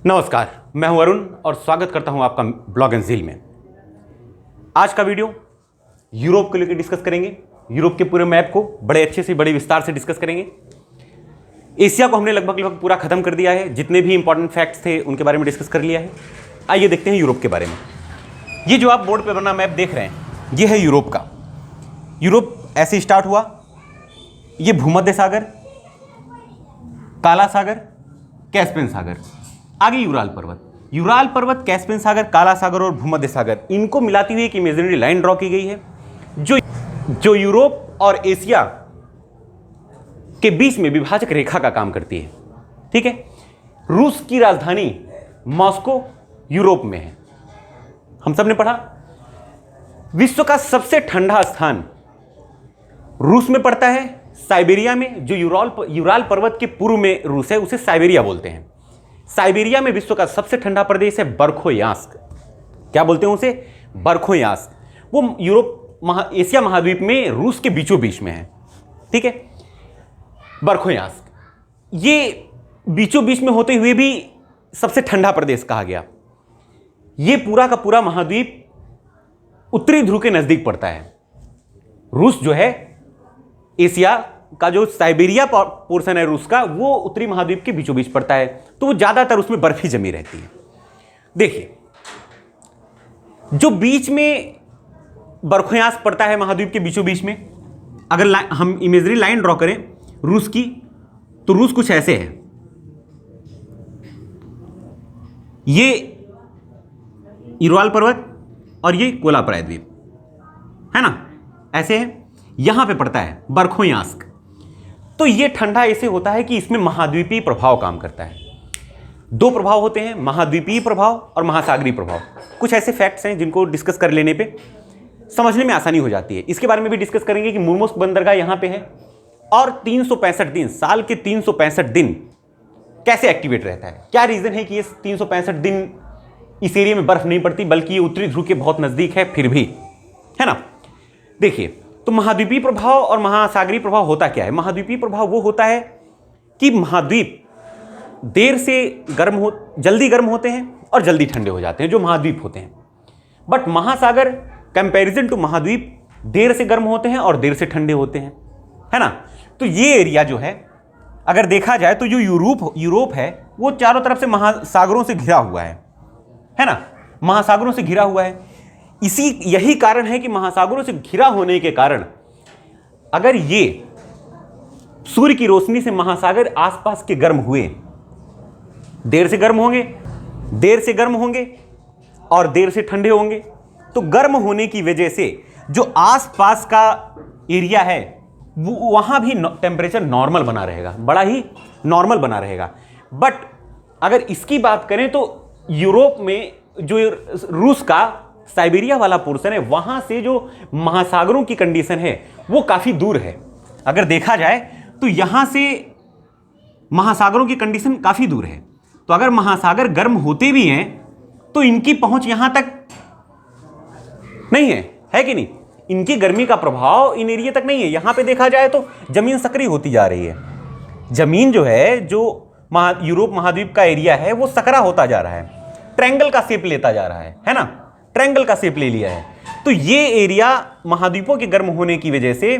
नमस्कार, मैं हूं अरुण और स्वागत करता हूं आपका ब्लॉग एंड ज़ील में। आज का वीडियो यूरोप को लेकर डिस्कस करेंगे। यूरोप के पूरे मैप को बड़े अच्छे से बड़े विस्तार से डिस्कस करेंगे। एशिया को हमने लगभग पूरा खत्म कर दिया है। जितने भी इंपॉर्टेंट फैक्ट्स थे उनके बारे में डिस्कस कर लिया है। आइए देखते हैं यूरोप के बारे में। ये जो आप बोर्ड पर बना मैप देख रहे हैं, ये है यूरोप का। यूरोप ऐसे स्टार्ट हुआ। ये भूमध्य सागर, काला सागर, कैस्पियन सागर, आगे यूराल पर्वत, कैस्पियन सागर, काला सागर और भूमध्य सागर, इनको मिलाती हुई एक इमेजिनरी लाइन ड्रॉ की गई है जो यूरोप और एशिया के बीच में विभाजक रेखा का काम करती है। ठीक है। रूस की राजधानी मॉस्को यूरोप में है। हम सब ने पढ़ा विश्व का सबसे ठंडा स्थान रूस में पड़ता है, साइबेरिया में। जो यूराल पर्वत के पूर्व में रूस है, उसे साइबेरिया बोलते हैं। साइबेरिया में विश्व का सबसे ठंडा प्रदेश है बरखोयांस्क। क्या बोलते हैं उसे? बरखोयांस्क। वो एशिया महाद्वीप में रूस के बीचों बीच में है। ठीक है। बरखोयांस्क ये बीचों बीच में होते हुए भी सबसे ठंडा प्रदेश कहा गया। ये पूरा का पूरा महाद्वीप उत्तरी ध्रुव के नजदीक पड़ता है। रूस जो है, एशिया का जो साइबेरिया पोर्शन है रूस का, वो उत्तरी महाद्वीप के बीचों बीच पड़ता है, तो वो ज्यादातर उसमें बर्फ ही जमी रहती है। देखिए, जो बीच में बरखोयांस्क पड़ता है महाद्वीप के बीचों बीच में, अगर हम इमेजरी लाइन ड्रॉ करें रूस की, तो रूस कुछ ऐसे है। ये यूराल पर्वत और ये कोला प्रायद्वीप है ना, ऐसे है। यहां पे पड़ता है बरखोयांस्क। तो ये ठंडा ऐसे होता है कि इसमें महाद्वीपीय प्रभाव काम करता है। दो प्रभाव होते हैं, महाद्वीपीय प्रभाव और महासागरीय प्रभाव। कुछ ऐसे फैक्ट्स हैं जिनको डिस्कस कर लेने पे समझने में आसानी हो जाती है। इसके बारे में भी डिस्कस करेंगे कि मुर्मंस्क बंदरगाह यहां पे है और 365 दिन, साल के 365 दिन कैसे एक्टिवेट रहता है। क्या रीजन है कि ये 365 दिन इस एरिया में बर्फ नहीं पड़ती, बल्कि ये उत्तरी ध्रुव के बहुत नजदीक है फिर भी, है ना। देखिए, तो महाद्वीपीय प्रभाव और महासागरीय प्रभाव होता क्या है? महाद्वीपीय प्रभाव वो होता है कि महाद्वीप देर से जल्दी गर्म होते हैं और जल्दी ठंडे हो जाते हैं, जो महाद्वीप होते हैं। बट महासागर कंपैरिजन टू महाद्वीप देर से गर्म होते हैं और देर से ठंडे होते हैं, है ना। तो ये एरिया जो है, अगर देखा जाए तो जो यूरोप है वो चारों तरफ से महासागरों से घिरा हुआ है ना, महासागरों से घिरा हुआ है। यही कारण है कि महासागरों से घिरा होने के कारण अगर ये सूर्य की रोशनी से महासागर आसपास के गर्म हुए, देर से गर्म होंगे और देर से ठंडे होंगे, तो गर्म होने की वजह से जो आसपास का एरिया है वहां भी टेम्परेचर नॉर्मल बना रहेगा, बड़ा ही नॉर्मल बना रहेगा। बट अगर इसकी बात करें तो यूरोप में जो रूस का साइबेरिया वाला पोर्शन है, वहां से जो महासागरों की कंडीशन है वो काफी दूर है। अगर देखा जाए तो यहां से महासागरों की कंडीशन काफी दूर है। तो अगर महासागर गर्म होते भी हैं तो इनकी पहुंच यहां तक नहीं है कि नहीं? इनकी गर्मी का प्रभाव इन एरिया तक नहीं है। यहां पे देखा जाए तो जमीन सक्रिय होती जा रही है। जमीन जो है, जो यूरोप महाद्वीप का एरिया है, वो सकरा होता जा रहा है, ट्रायंगल का शेप लेता जा रहा है ना, ट्रायंगल का शेप ले लिया है। तो ये एरिया महाद्वीपों के गर्म होने की वजह से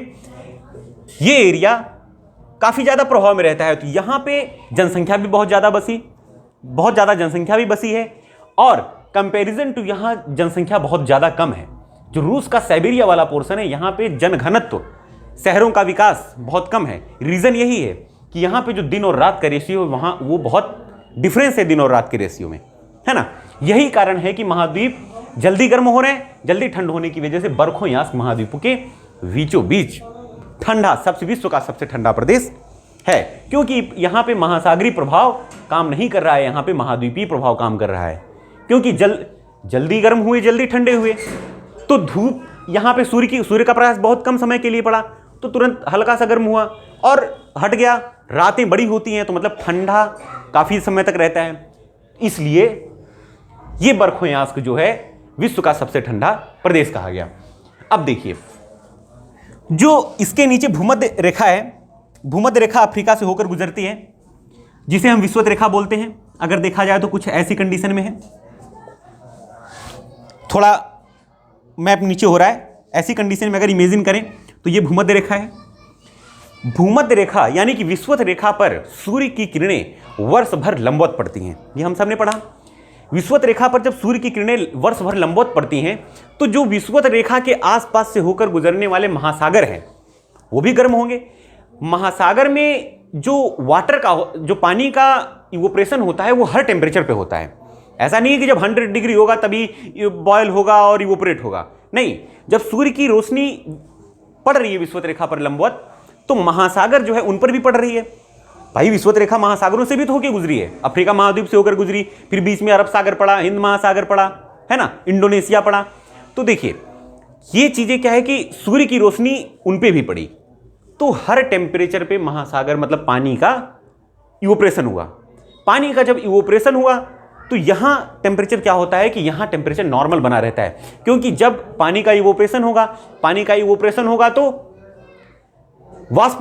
ये एरिया काफी ज्यादा प्रभाव में रहता है। तो यहां पे जनसंख्या भी बहुत ज्यादा जनसंख्या भी बसी है और कंपैरिजन टू यहां जनसंख्या बहुत ज्यादा कम है। जो रूस का साइबेरिया वाला पोर्शन है, यहां पे जनघनत्व, शहरों का विकास बहुत कम है। रीजन यही है कि यहां पे जो दिन और रात का रेशियो वहां वो बहुत डिफरेंस है दिन और रात के रेशियो में, है ना। यही कारण है कि महाद्वीप जल्दी गर्म हो रहे हैं, जल्दी ठंड होने की वजह से बरखोयांस्क महाद्वीपों के बीचों बीच ठंडा, विश्व का सबसे ठंडा प्रदेश है। क्योंकि यहां पे महासागरीय प्रभाव काम नहीं कर रहा है, यहां पे महाद्वीपीय प्रभाव काम कर रहा है। क्योंकि जल्दी गर्म हुए, जल्दी ठंडे हुए, तो धूप यहां पे सूर्य का प्रकाश बहुत कम समय के लिए पड़ा, तो तुरंत हल्का सा गर्म हुआ और हट गया। रातें बड़ी होती हैं तो मतलब ठंडा काफी समय तक रहता है। इसलिए ये बरखोयांस्क जो है विश्व का सबसे ठंडा प्रदेश कहा गया। अब देखिए, जो इसके नीचे भूमध्य रेखा है, भूमध्य रेखा अफ्रीका से होकर गुजरती है, जिसे हम विषुवत रेखा बोलते हैं। अगर देखा जाए तो कुछ ऐसी कंडीशन में है, थोड़ा मैप नीचे हो रहा है, ऐसी कंडीशन में अगर इमेजिन करें तो ये भूमध्य रेखा है। भूमध्य रेखा यानी कि विषुवत रेखा पर सूर्य की किरणें वर्ष भर लंबवत पड़ती हैं, ये हम सब ने पढ़ा। विषुवत रेखा पर जब सूर्य की किरणें वर्ष भर लंबवत पड़ती हैं तो जो विषुवत रेखा के आसपास से होकर गुजरने वाले महासागर हैं वो भी गर्म होंगे। महासागर में जो वाटर का, जो पानी का इवोपरेशन होता है वो हर टेम्परेचर पे होता है। ऐसा नहीं है कि जब 100 डिग्री होगा तभी बॉयल होगा और इवोपरेट होगा, नहीं। जब सूर्य की रोशनी पड़ रही है विषुवत रेखा पर लंबवत तो महासागर जो है उन पर भी पड़ रही है। भाई विषुवत रेखा महासागरों से भी तो होकर गुजरी है, अफ्रीका महाद्वीप से होकर गुजरी, फिर बीच में अरब सागर पड़ा, हिंद महासागर पड़ा, है ना, इंडोनेशिया पड़ा। तो देखिए ये चीजें क्या है कि सूर्य की रोशनी उन पे भी पड़ी तो हर टेम्परेचर पे महासागर मतलब पानी का इवोपरेशन हुआ। पानी का जब इवोपरेशन हुआ तो यहां टेम्परेचर क्या होता है कि यहां टेम्परेचर नॉर्मल बना रहता है, क्योंकि जब पानी का इवोपरेशन होगा तो वाष्प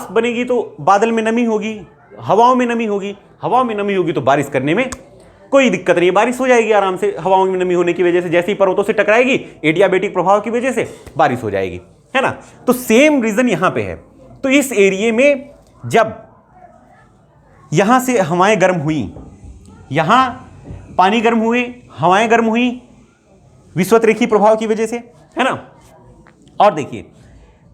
बनेगी तो बादल में नमी होगी, हवाओं में नमी होगी तो बारिश करने में कोई दिक्कत नहीं है, बारिश हो जाएगी आराम से। हवाओं में नमी होने की वजह से जैसे ही पर्वतों से टकराएगी एडियाबेटिक प्रभाव की वजह से बारिश हो जाएगी, है ना। तो सेम रीजन यहां पे है। तो इस एरिया में जब यहां से हवाएं गर्म हुई, यहां पानी गर्म हुए, हवाएं गर्म हुई विषुवत रेखीय प्रभाव की वजह से, है ना। और देखिए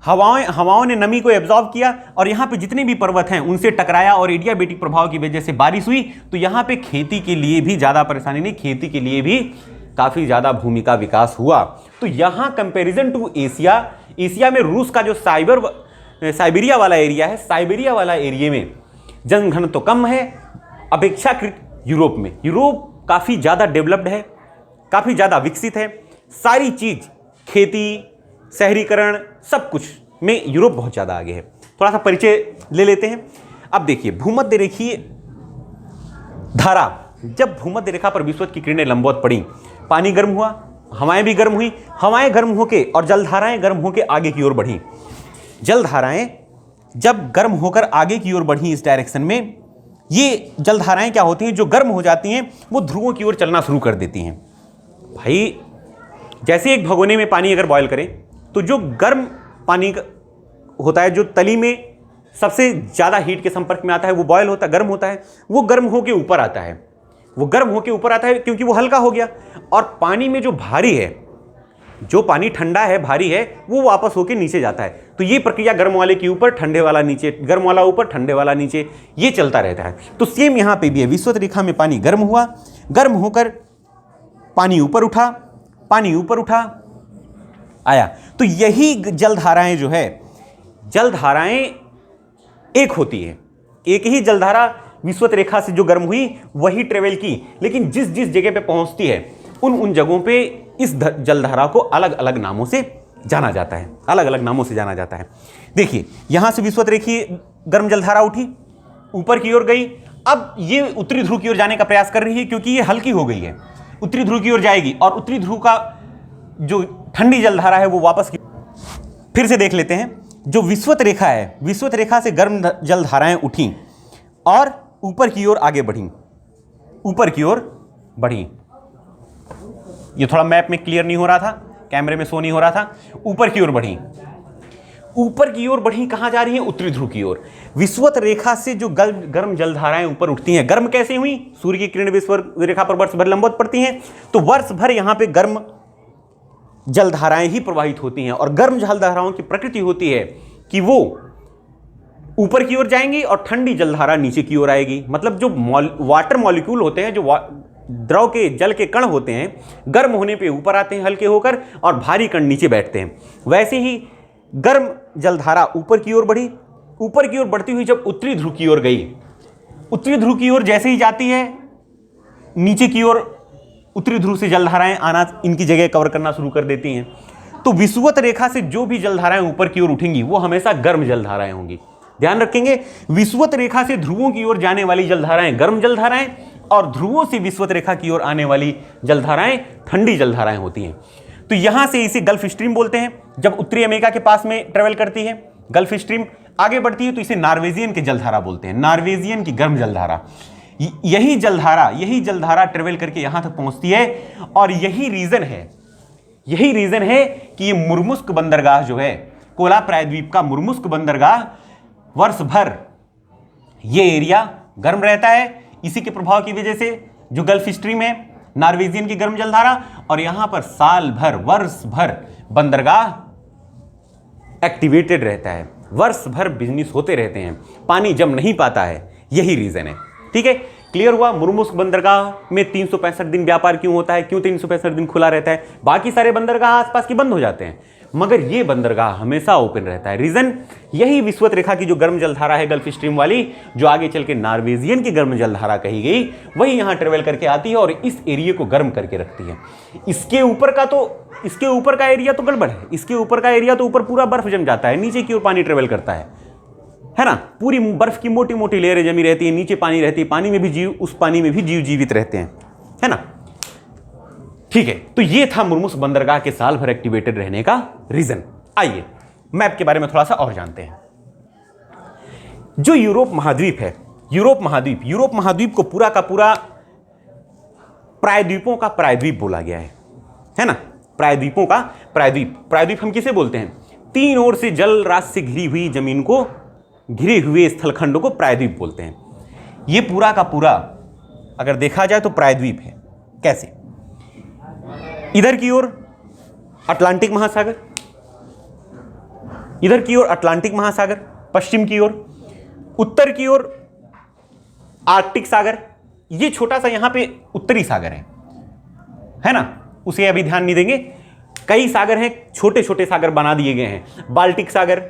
हवाओं ने नमी को एब्जॉर्ब किया और यहां पे जितने भी पर्वत हैं उनसे टकराया और एडियाबेटिक प्रभाव की वजह से बारिश हुई। तो यहां पे खेती के लिए भी ज्यादा परेशानी नहीं, खेती के लिए भी काफी ज्यादा भूमि का विकास हुआ। तो यहां कंपैरिजन टू एशिया में रूस का जो साइबेरिया वाला एरिया है, साइबेरिया वाला एरिया में जनघन तो कम है अपेक्षाकृत यूरोप में। यूरोप काफी ज्यादा डेवलप्ड है, काफी ज्यादा विकसित है, सारी चीज खेती, शहरीकरण, सब कुछ में यूरोप बहुत ज्यादा आगे है। थोड़ा सा परिचय ले लेते हैं। अब देखिए भूमध्य रेखीय धारा, जब भूमध्य रेखा पर विषुवत की किरणें लंबवत पड़ी, पानी गर्म हुआ, हवाएं भी गर्म हुई, हवाएं गर्म होके और जलधाराएं गर्म होके आगे की ओर बढ़ी। जलधाराएं जब गर्म होकर आगे की ओर बढ़ी इस डायरेक्शन में, ये जलधाराएं क्या होती हैं, जो गर्म हो जाती हैं वो ध्रुवों की ओर चलना शुरू कर देती हैं। भाई जैसे एक भगोने में पानी अगर बॉयल करें तो जो गर्म पानी होता है, जो तली में सबसे ज्यादा हीट के संपर्क में आता है वो बॉयल होता है, गर्म होता है, वो गर्म होके ऊपर आता है, क्योंकि वो हल्का हो गया। और पानी में जो भारी है, जो पानी ठंडा है, भारी है, वो वापस होके नीचे जाता है। तो ये प्रक्रिया गर्म वाले के ऊपर, ठंडे वाला नीचे, गर्म वाला ऊपर, ठंडे वाला नीचे, ये चलता रहता है। तो सेम यहां पे भी है, विषुवत रेखा में पानी गर्म हुआ, गर्म होकर पानी ऊपर उठा आया। तो यही जलधाराएं जो है, जलधाराएं एक होती है, एक ही जलधारा विषुवत रेखा से जो गर्म हुई वही ट्रेवल की, लेकिन जिस जिस जगह पे पहुंचती है उन जगहों पे इस जलधारा को अलग अलग नामों से जाना जाता है, देखिए यहां से विषुवत रेखीय गर्म जलधारा उठी, ऊपर की ओर गई। अब ये उत्तरी ध्रुव की ओर जाने का प्रयास कर रही है क्योंकि ये हल्की हो गई है, उत्तरी ध्रुव की ओर जाएगी और उत्तरी ध्रुव का जो ठंडी जलधारा है वो वापस की। फिर से देख लेते हैं, जो विषुवत रेखा है, विषुवत रेखा से गर्म जलधाराएं उठी और ऊपर की ओर आगे बढ़ी। ये थोड़ा मैप में क्लियर नहीं हो रहा था, कैमरे में शो नहीं हो रहा था। ऊपर की ओर बढ़ी कहां जा रही है? उत्तरी ध्रुव की ओर। विषुवत रेखा से जो गर्म जलधाराएं ऊपर उठती हैं, गर्म कैसे हुई? सूर्य की किरण विषुवत रेखा पर वर्ष भर लंबवत पड़ती हैं, तो वर्ष भर यहां पे गर्म जलधाराएं ही प्रवाहित होती हैं। और गर्म जलधाराओं की प्रकृति होती है कि वो ऊपर की ओर जाएंगी और ठंडी जलधारा नीचे की ओर आएगी। मतलब जो वाटर मॉलिक्यूल होते हैं, जो द्रव के जल के कण होते हैं, गर्म होने पे ऊपर आते हैं हल्के होकर और भारी कण नीचे बैठते हैं। वैसे ही गर्म जलधारा ऊपर की ओर बढ़ी, ऊपर की ओर बढ़ती हुई जब उत्तरी ध्रुव की ओर गई, उत्तरी ध्रुव की ओर जैसे ही जाती है, नीचे की ओर उत्तरी ध्रुव से जलधाराएं आना, इनकी जगह कवर करना शुरू कर देती हैं। तो विषुवत रेखा से जो भी जलधाराएं ऊपर की ओर उठेंगी वो हमेशा गर्म जलधाराएं होंगी। ध्यान रखेंगे, विषुवत रेखा से ध्रुवों की ओर जाने वाली जलधाराएं गर्म जलधाराएं और ध्रुवों से विषुवत रेखा की ओर आने वाली जलधाराएं ठंडी जलधाराएं होती हैं। तो यहां से इसे गल्फ स्ट्रीम बोलते हैं। जब उत्तरी अमेरिका के पास में ट्रेवल करती है गल्फ स्ट्रीम, आगे बढ़ती है तो इसे नॉर्वेजियन की जलधारा बोलते हैं, नॉर्वेजियन की गर्म जलधारा। यही जलधारा ट्रेवल करके यहां तक पहुंचती है, और यही रीजन है कि ये मुर्मुस्क बंदरगाह जो है, कोला प्रायद्वीप का मुर्मुस्क बंदरगाह, वर्ष भर ये एरिया गर्म रहता है। इसी के प्रभाव की वजह से जो गल्फ स्ट्रीम है, नॉर्वेजियन की गर्म जलधारा, और यहां पर साल भर, वर्ष भर बंदरगाह एक्टिवेटेड रहता है, वर्ष भर बिजनेस होते रहते हैं, पानी जम नहीं पाता है। यही रीजन है। ठीक है, क्लियर हुआ। मुर्मुस्क बंदरगाह में 365 दिन व्यापार क्यों होता है, क्यों 365 दिन खुला रहता है? बाकी सारे बंदरगाह आसपास के बंद हो जाते हैं, मगर ये बंदरगाह हमेशा ओपन रहता है। रीजन यही विषुवत रेखा की जो गर्म जलधारा है गल्फ स्ट्रीम वाली, जो आगे चल के नॉर्वेजियन की गर्म जलधारा कही गई, वही यहां ट्रेवल करके आती है और इस एरिया को गर्म करके रखती है। इसके ऊपर का एरिया तो गड़बड़ है। इसके ऊपर का एरिया तो ऊपर पूरा बर्फ जम जाता है, नीचे की ओर पानी ट्रेवल करता है ना। पूरी बर्फ की मोटी मोटी लेयरें जमी रहती है, नीचे पानी रहती है, पानी में भी जीव, उस पानी में भी जीव जीवित रहते हैं, है ना। ठीक है, तो ये था मुर्मुस्क बंदरगाह के साल भर एक्टिवेटेड रहने का रीजन। आइए मैप के बारे में थोड़ा सा और जानते हैं। जो यूरोप महाद्वीप है, यूरोप महाद्वीप को पूरा का पूरा प्रायद्वीपों का प्रायद्वीप बोला गया है ना। प्रायद्वीपों का प्रायद्वीप हम किसे बोलते हैं? तीन ओर से जल राशि से घिरी हुई जमीन को, घिरे हुए स्थलखंडों को प्रायद्वीप बोलते हैं। ये पूरा का पूरा अगर देखा जाए तो प्रायद्वीप है। कैसे? इधर की ओर अटलांटिक महासागर, इधर की ओर अटलांटिक महासागर, पश्चिम की ओर, उत्तर की ओर आर्कटिक सागर। ये छोटा सा यहां पे उत्तरी सागर है ना, उसे अभी ध्यान नहीं देंगे। कई सागर हैं, छोटे छोटे सागर बना दिए गए हैं। बाल्टिक सागर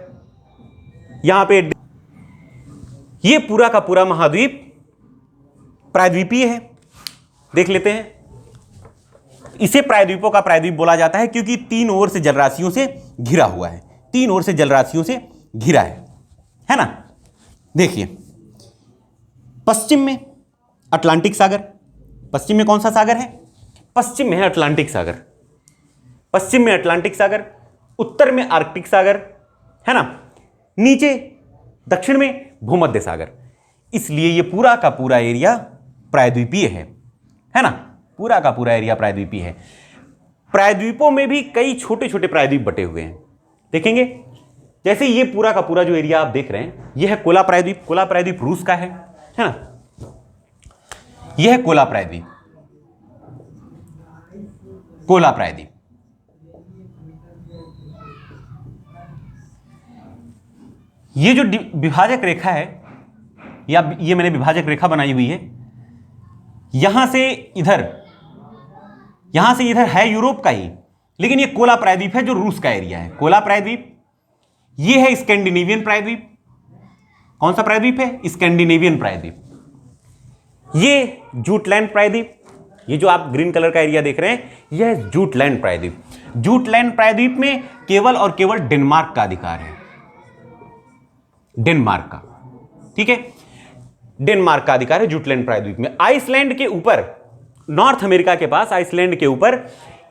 यहां पे, ये पूरा का पूरा महाद्वीप प्रायद्वीपीय है। देख लेते हैं। इसे प्रायद्वीपों का प्रायद्वीप बोला जाता है क्योंकि तीन ओर से जलराशियों से घिरा हुआ है, तीन ओर से जलराशियों से घिरा है ना। देखिए, पश्चिम में अटलांटिक सागर, पश्चिम में कौन सा सागर है? पश्चिम में है अटलांटिक सागर, पश्चिम में अटलांटिक सागर, उत्तर में आर्कटिक सागर, है ना। नीचे दक्षिण में भूमध्य सागर। इसलिए ये पूरा का पूरा एरिया प्रायद्वीपीय है ना। पूरा का पूरा एरिया प्रायद्वीपीय है। प्रायद्वीपों में भी कई छोटे छोटे प्रायद्वीप बटे हुए हैं, देखेंगे। जैसे ये पूरा का पूरा जो एरिया आप देख रहे हैं, यह है कोला प्रायद्वीप। कोला प्रायद्वीप रूस का है ना। यह है कोला प्रायद्वीप, कोला प्रायद्वीप। ये जो विभाजक रेखा है, या ये मैंने विभाजक रेखा बनाई हुई है, यहां से इधर है यूरोप का ही, लेकिन ये कोला प्रायद्वीप है जो रूस का एरिया है। कोला प्रायद्वीप। ये है स्कैंडिनेवियन प्रायद्वीप। कौन सा प्रायद्वीप है? स्कैंडिनेवियन प्रायद्वीप। ये जूटलैंड प्रायद्वीप, ये जो आप ग्रीन कलर का एरिया देख रहे हैं, यह है जूटलैंड प्रायद्वीप। जूटलैंड प्रायद्वीप में केवल और केवल डेनमार्क का अधिकार है, डेनमार्क का। ठीक है, डेनमार्क का अधिकार है जूटलैंड प्रायद्वीप में। आइसलैंड के ऊपर, नॉर्थ अमेरिका के पास आइसलैंड के ऊपर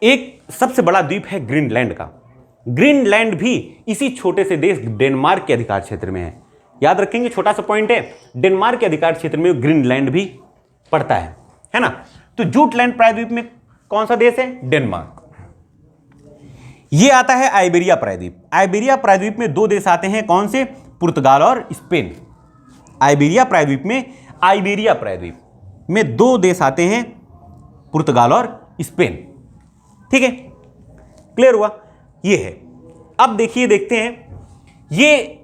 एक सबसे बड़ा द्वीप है ग्रीनलैंड का। ग्रीनलैंड भी इसी छोटे से देश डेनमार्क के अधिकार क्षेत्र में है। याद रखेंगे, छोटा सा पॉइंट है, डेनमार्क के अधिकार क्षेत्र में ग्रीनलैंड भी पड़ता है ना। तो जूटलैंड प्रायद्वीप में कौन सा देश है? डेनमार्क। यह आता है आइबेरिया प्रायद्वीप। आइबेरिया प्रायद्वीप में दो देश आते हैं, कौन से? पुर्तगाल और स्पेन। आइबेरिया प्रायद्वीप में दो देश आते हैं, पुर्तगाल और स्पेन। ठीक है, क्लियर हुआ? ये है। अब देखते हैं, ये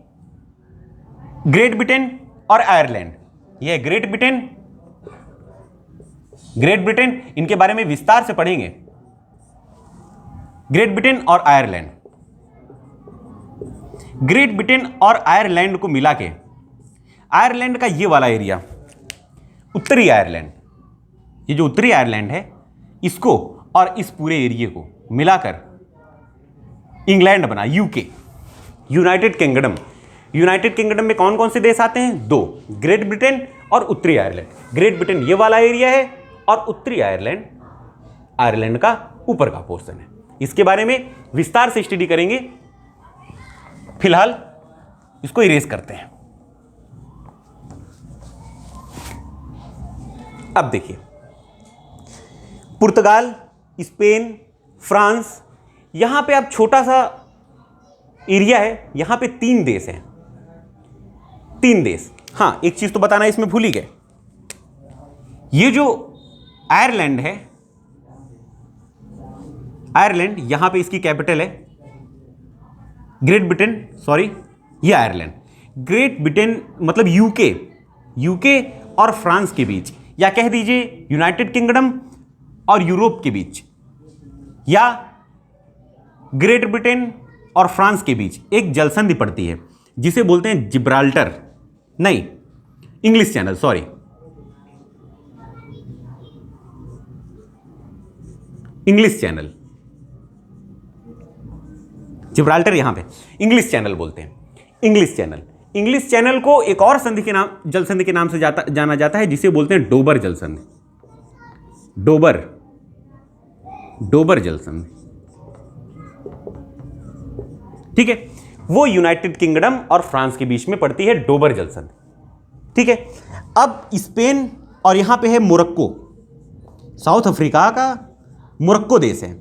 ग्रेट ब्रिटेन और आयरलैंड, ये ग्रेट ब्रिटेन, इनके बारे में विस्तार से पढ़ेंगे। ग्रेट ब्रिटेन और आयरलैंड, ग्रेट ब्रिटेन और आयरलैंड को मिला के, आयरलैंड का ये वाला एरिया, उत्तरी आयरलैंड, ये जो उत्तरी आयरलैंड है, इसको और इस पूरे एरिया को मिलाकर इंग्लैंड बना, UK, United kingdom. United kingdom में कौन कौन से देश आते हैं? दो, ग्रेट ब्रिटेन और उत्तरी आयरलैंड। ग्रेट ब्रिटेन ये वाला एरिया है और उत्तरी आयरलैंड, आयरलैंड का ऊपर का पोर्शन है। इसके बारे में विस्तार से स्टडी करेंगे। फिलहाल इसको इरेज करते हैं। अब देखिए, पुर्तगाल, स्पेन, फ्रांस, यहां पे अब छोटा सा एरिया है, यहां पे 3 देश हैं, 3 देश। हां, एक चीज तो बताना इसमें भूल ही गए, ये जो आयरलैंड है, आयरलैंड, यहां पे इसकी कैपिटल है ग्रेट ब्रिटेन, सॉरी ये आयरलैंड, ग्रेट ब्रिटेन मतलब यूके, यूके और फ्रांस के बीच, या कह दीजिए यूनाइटेड किंगडम और यूरोप के बीच, या ग्रेट ब्रिटेन और फ्रांस के बीच एक जलसंधि पड़ती है जिसे बोलते हैं जिब्राल्टर, नहीं English channel, sorry English channel, Gibraltar यहां पे इंग्लिश चैनल बोलते हैं, इंग्लिश चैनल। इंग्लिश चैनल को एक और संधि के नाम, जल संधि के नाम से जाना जाता है जिसे बोलते हैं डोबर जल संधि, डोबर जल संधि, ठीक है। वो यूनाइटेड किंगडम और फ्रांस के बीच में पड़ती है डोबर जल संधि, ठीक है। अब स्पेन और यहां पे है मोरक्को, साउथ अफ्रीका का मोरक्को देश है,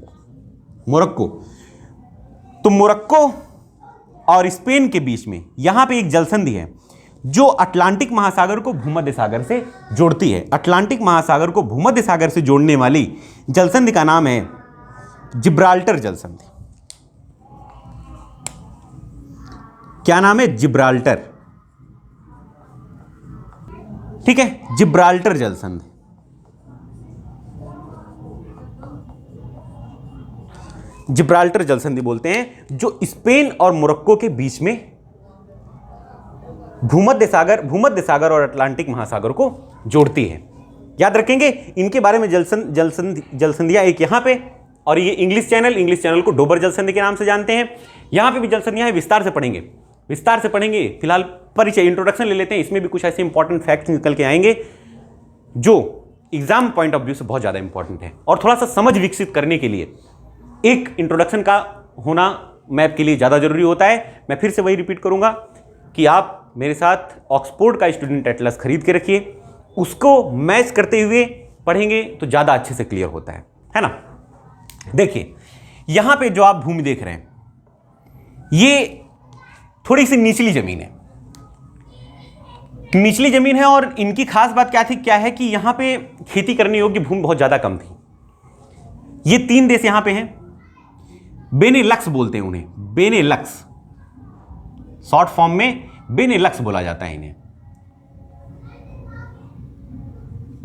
मोरक्को। तो मोरक्को और स्पेन के बीच में यहां पे एक जलसंधि है जो अटलांटिक महासागर को भूमध्य सागर से जोड़ती है। अटलांटिक महासागर को भूमध्य सागर से जोड़ने वाली जलसंधि का नाम है जिब्राल्टर जलसंधि। क्या नाम है? जिब्राल्टर, ठीक है, जिब्राल्टर जलसंधि। जिब्राल्टर जलसंधि बोलते हैं जो स्पेन और मोरक्को के बीच में भूमध्य सागर और अटलांटिक महासागर को जोड़ती है। याद रखेंगे इनके बारे में जलसंधियां एक यहां पे, और ये इंग्लिश चैनल को डोबर जलसंधि के नाम से जानते हैं। यहां पे भी जलसंधियां हैं, विस्तार से पढ़ेंगे। फिलहाल परिचय, इंट्रोडक्शन ले लेते हैं। इसमें भी कुछ ऐसे इंपॉर्टेंट फैक्ट्स निकल के आएंगे जो एग्जाम पॉइंट ऑफ व्यू से बहुत ज्यादा इंपॉर्टेंट है, और थोड़ा सा समझ विकसित करने के लिए एक इंट्रोडक्शन का होना मैप के लिए ज़्यादा जरूरी होता है। मैं फिर से वही रिपीट करूंगा कि आप मेरे साथ ऑक्सफोर्ड का स्टूडेंट एटलस खरीद के रखिए, उसको मैच करते हुए पढ़ेंगे तो ज़्यादा अच्छे से क्लियर होता है ना। देखिए यहां पे जो आप भूमि देख रहे हैं ये थोड़ी सी निचली जमीन है, और इनकी खास बात क्या है कि यहां पे खेती करने योग्य भूमि बहुत ज़्यादा कम थी। ये 3 देश यहां पे हैं, बेनेलक्स बोलते हैं उन्हें, बेनेलक्स, शॉर्ट फॉर्म में बेनेलक्स बोला जाता है इन्हें,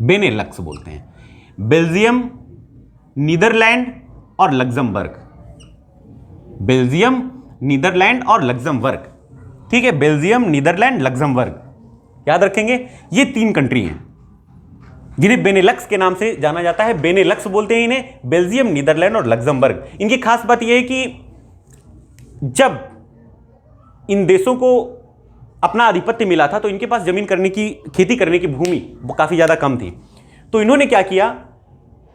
बेनेलक्स बोलते हैं। बेल्जियम, नीदरलैंड और लग्जमबर्ग, बेल्जियम, नीदरलैंड और लग्जमबर्ग, ठीक है, बेल्जियम, नीदरलैंड, लग्जमबर्ग, याद रखेंगे ये 3 कंट्री हैं जिन्हें बेनेलक्स के नाम से जाना जाता है। बेनेलक्स बोलते हैं इन्हें, बेल्जियम, नीदरलैंड और लग्जमबर्ग। इनकी खास बात यह है कि जब इन देशों को अपना आधिपत्य मिला था तो इनके पास जमीन करने की, खेती करने की भूमि वो काफी ज्यादा कम थी। तो इन्होंने क्या किया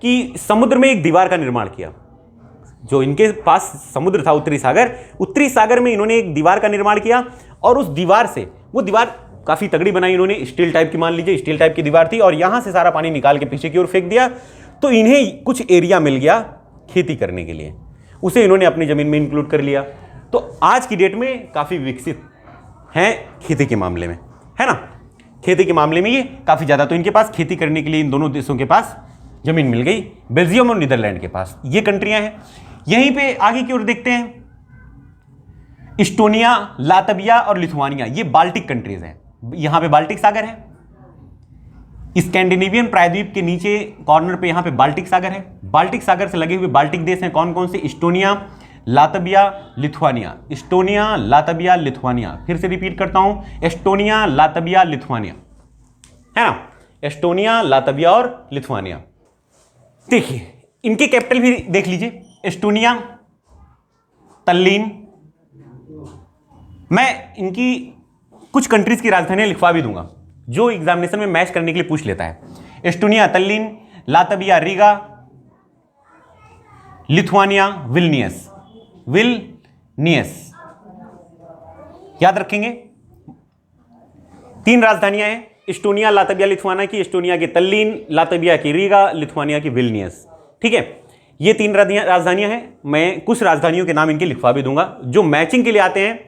कि समुद्र में एक दीवार का निर्माण किया। जो इनके पास समुद्र था, उत्तरी सागर में इन्होंने एक दीवार का निर्माण किया, और उस दीवार से, वो दीवार काफी तगड़ी बनाई इन्होंने, स्टील टाइप की, मान लीजिए स्टील टाइप की दीवार थी, और यहां से सारा पानी निकाल के पीछे की ओर फेंक दिया। तो इन्हें कुछ एरिया मिल गया खेती करने के लिए, उसे इन्होंने अपनी जमीन में इंक्लूड कर लिया। तो आज की डेट में काफी विकसित हैं खेती के मामले में, है ना, खेती के मामले में ये काफी ज्यादा। तो इनके पास खेती करने के लिए इन दोनों देशों के पास जमीन मिल गई, बेल्जियम और नीदरलैंड के पास, ये कंट्रियां हैं। यहीं पे आगे की ओर देखते हैं, इस्टोनिया, लातविया और लिथुआनिया, ये बाल्टिक कंट्रीज हैं। यहां पे बाल्टिक सागर है, स्कैंडिनेवियन प्रायद्वीप के नीचे कॉर्नर पे यहां पे बाल्टिक सागर है। बाल्टिक सागर से लगे हुए बाल्टिक देश हैं कौन कौन से? Estonia, Latvia, Lithuania, Estonia, Latvia, Lithuania. फिर से रिपीट करता हूं, एस्टोनिया, लातविया, लिथुआनिया, है ना, एस्टोनिया, लातविया और लिथुआनिया। देखिए इनके कैपिटल भी देख लीजिए, एस्टोनिया, तल्लीन। मैं इनकी कुछ कंट्रीज की राजधानियां लिखवा भी दूंगा जो एग्जामिनेशन में मैच करने के लिए पूछ लेता है। एस्टोनिया तल्लीन, लातविया रीगा, लिथुआनिया विल्नियस, याद रखेंगे 3 राजधानियां हैं, एस्टोनिया, लातविया, लिथुआनिया की एस्टोनिया की तल्लीन, लातविया की रीगा, लिथुआनिया की विल्नियस। ठीक है, ये 3 राजधानियां हैं। मैं कुछ राजधानियों के नाम इनके लिखवा भी दूंगा, जो मैचिंग के लिए आते हैं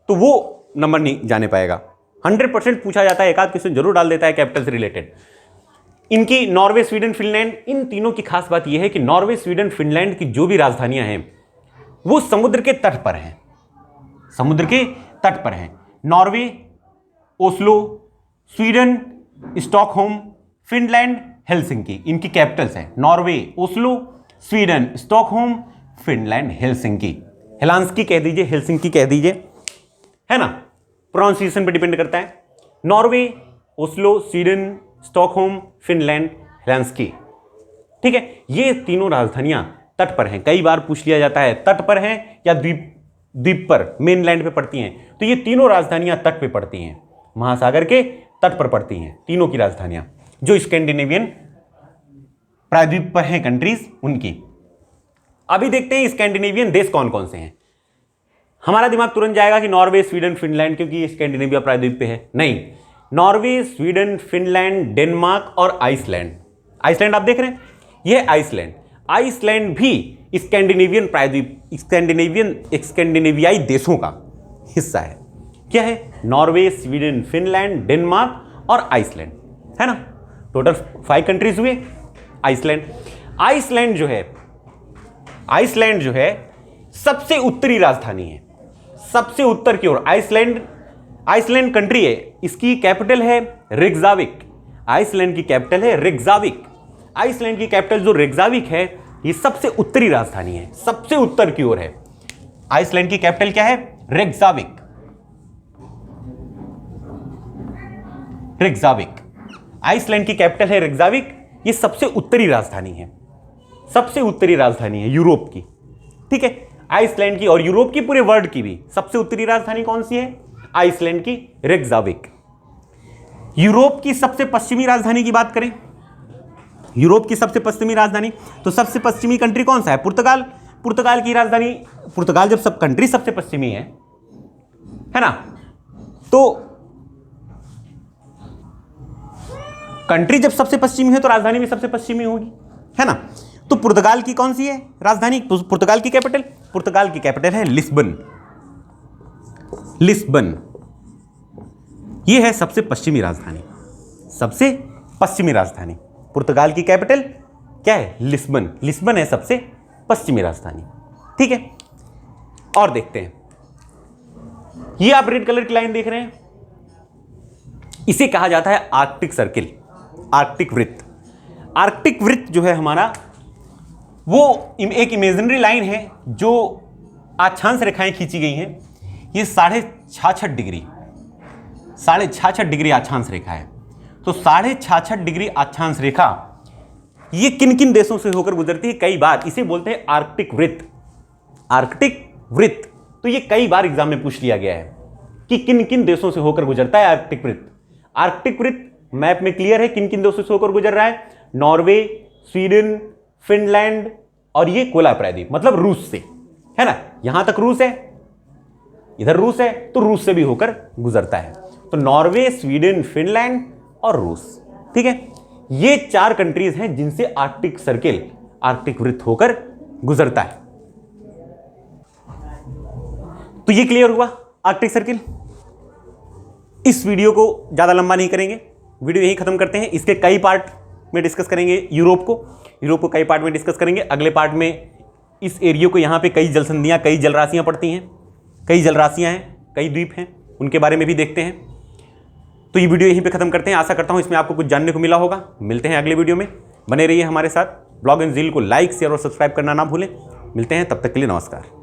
तो वो नंबर नहीं जाने पाएगा। 100% पूछा जाता है, एक आध क्वेश्चन जरूर डाल देता है कैपिटल से रिलेटेड। इनकी नॉर्वे, स्वीडन, फिनलैंड, इन तीनों की खास बात यह है कि नॉर्वे, स्वीडन, फिनलैंड की जो भी राजधानियां हैं वो समुद्र के तट पर हैं, समुद्र के तट पर हैं। Norway Oslo, Sweden Stockholm, Finland Helsinki, इनकी कैपिटल्स हैं। Norway Oslo, Sweden Stockholm, Finland Helsinki. Helsinki कह दीजिए, हेलसिंकी कह दीजिए, है ना, प्रोनाउंसिएशन पे डिपेंड करता है। Norway Oslo, Sweden Stockholm, Finland Helsinki. ठीक है, ये तीनों राजधानियां तट पर हैं। कई बार पूछ लिया जाता है तट पर हैं या द्वीप पर, मेनलैंड पे पड़ती हैं, तो ये तीनों राजधानियां तट पे पड़ती हैं, महासागर के तट पर पड़ती हैं तीनों की राजधानियां, जो स्कैंडिनेवियन प्रायद्वीप पर हैं कंट्रीज उनकी। अभी देखते हैं स्कैंडिनेवियन देश कौन कौन से हैं। हमारा दिमाग तुरंत जाएगा कि नॉर्वे, स्वीडन, फिनलैंड, क्योंकि ये स्कैंडिनेविया प्रायद्वीप पे है। नहीं, नॉर्वे, स्वीडन, फिनलैंड, डेनमार्क और आइसलैंड। आइसलैंड आप देख रहे हैं, ये आइसलैंड, आइसलैंड भी स्कैंडिनेवियन प्रायद्वीप, स्कैंडिनेवियाई देशों का हिस्सा है। क्या है? नॉर्वे, स्वीडन, फिनलैंड, डेनमार्क और आइसलैंड, है ना। टोटल 5 कंट्रीज हुए। आइसलैंड जो है सबसे उत्तरी राजधानी है, सबसे उत्तर की ओर। आइसलैंड कंट्री है, इसकी कैपिटल है रेकजाविक। आइसलैंड की कैपिटल है रेकजाविक। आइसलैंड की कैपिटल जो रेकजाविक है, ये सबसे उत्तरी राजधानी है, सबसे उत्तर की ओर है। आइसलैंड की कैपिटल क्या है? रेकजाविक। आइसलैंड की कैपिटल है रेकजाविक। ये सबसे उत्तरी राजधानी है, सबसे उत्तरी राजधानी है यूरोप की। ठीक है, आइसलैंड की और यूरोप की, पूरे वर्ल्ड की भी सबसे उत्तरी राजधानी कौन सी है? आइसलैंड की रेकजाविक। यूरोप की सबसे पश्चिमी राजधानी की बात करें, यूरोप की सबसे पश्चिमी राजधानी, तो सबसे पश्चिमी कंट्री कौन सा है? पुर्तगाल। पुर्तगाल की राजधानी, पुर्तगाल जब सब कंट्री सबसे पश्चिमी है ना, तो कंट्री जब सबसे पश्चिमी है तो राजधानी भी सबसे पश्चिमी होगी, है ना। तो पुर्तगाल की कौन सी है राजधानी? पुर्तगाल की कैपिटल है लिस्बन। यह है सबसे पश्चिमी राजधानी, सबसे पश्चिमी राजधानी। पुर्तगाल की कैपिटल क्या है? लिस्बन है सबसे पश्चिमी राजधानी। ठीक है, और देखते हैं, ये आप रेड कलर की लाइन देख रहे हैं, इसे कहा जाता है आर्कटिक सर्किल, आर्कटिक वृत्त। आर्कटिक वृत्त जो है हमारा, वो एक इमेजिनरी लाइन है जो अक्षांश रेखाएं खींची गई हैं। ये 66.5 डिग्री अक्षांश रेखा है। तो 66.5 डिग्री अक्षांश रेखा ये किन किन देशों से होकर गुजरती है? कई बार इसे बोलते हैं आर्कटिक वृत्त। आर्कटिक वृत्त, तो ये कई बार एग्जाम में पूछ लिया गया है कि किन किन देशों से होकर गुजरता है आर्कटिक वृत्त। आर्कटिक वृत्त मैप में क्लियर है किन किन देशों से होकर गुजर रहा है। नॉर्वे, स्वीडन, फिनलैंड और ये कोला प्रायद्वीप, मतलब रूस से, है ना। यहां तक रूस है, इधर रूस है, तो रूस से भी होकर गुजरता है। तो नॉर्वे, स्वीडन, फिनलैंड और रूस। ठीक है, ये 4 कंट्रीज हैं जिनसे आर्कटिक सर्किल, आर्कटिक वृत्त होकर गुजरता है। तो ये क्लियर हुआ आर्कटिक सर्किल। इस वीडियो को ज्यादा लंबा नहीं करेंगे, वीडियो यही खत्म करते हैं। इसके कई पार्ट में डिस्कस करेंगे यूरोप को कई पार्ट में डिस्कस करेंगे। अगले पार्ट में इस एरिया को, यहाँ पे कई जलसंधियाँ, कई जलराशियाँ पड़ती हैं, कई जलराशियाँ हैं, कई द्वीप हैं, उनके बारे में भी देखते हैं। तो ये वीडियो यहीं पे खत्म करते हैं। आशा करता हूँ इसमें आपको कुछ जानने को मिला होगा। मिलते हैं अगले वीडियो में, बने रहिए हमारे साथ। ब्लॉग एंड ज़ील को लाइक, शेयर और सब्सक्राइब करना ना भूलें। मिलते हैं, तब तक के लिए नमस्कार।